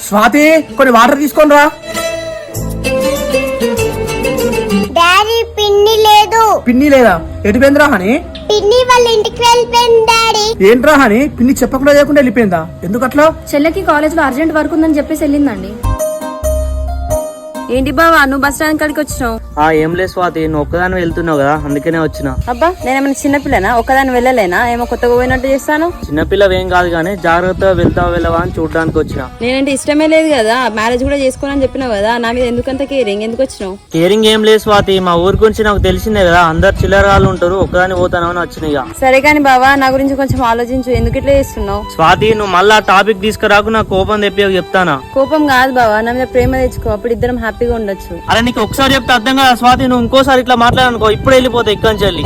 స్వాతి కొన్ని వాటర్ తీసుకొని రా. డాడీ పిన్ని లేదు. పిన్ని లేదా? ఎటు పోయిందిరా హని? పిన్ని వాళ్ళ ఇంటికి వెళ్ళిపోయింది డాడీ. ఏంట్రా హని, పిన్ని చెప్పకుండా చేయకుండా వెళ్ళిపోయిందా? ఎందుకట్లా? చెల్లెకి కాలేజ్ లో అర్జెంట్ వర్క్ ఉందని చెప్పేసి వెళ్ళిందండి. ఏంటి బావా నువ్వు బస్ స్టాండ్ కాడికి వచ్చినావు? ఏం లేదు స్వాతి, నువ్వు ఒక్కదాని వెళ్తున్నావు కదా, అందుకనే వచ్చిన. అబ్బా నేనేమైనా చిన్నపిల్లనా ఒక్కదాన్ని వెళ్ళలేనా? ఏమో కొత్తగా పోయినట్టు చేస్తాను. చిన్నపిల్లవేం కాదు కానీ జాగ్రత్తగా వెళ్తావా వెళ్ళవా అని చూడడానికి వచ్చిన. నేనంటే ఇష్టమే లేదు కదా, మ్యారేజ్ కూడా చేసుకోనని చెప్పినావు కదా, నా మీద ఎందుకంత కేరింగ్? ఎందుకు వచ్చినావు? కేరింగ్ ఏం లేదు స్వాతి, మా ఊరి గురించి నాకు తెలిసిందే కదా, అందరు చిల్లరగాళ్ళు ఉంటారు, ఒక్కదాని పోతానని వచ్చిన. ఇక సరే కానీ బావా నా గురించి కొంచెం ఆలోచించు, ఎందుకు ఇట్లా చేస్తున్నావు? స్వాతి నువ్వు మళ్ళా టాపిక్ తీసుకురాకు, నా కోపం తెప్పి చెప్తానా. కోపం కాదు బావా, నా మీద ప్రేమ తెచ్చుకో, అప్పుడు ఇద్దరం హ్యాపీగా ఉండొచ్చు. అరే నీకు ఒకసారి చెప్తే అర్థం కదా స్వాతి, నువ్వు ఇంకోసారి ఇట్లా మాట్లాడనుకో, ఇప్పుడు వెళ్ళిపోతా ఇక్కడి నుంచి వెళ్ళి.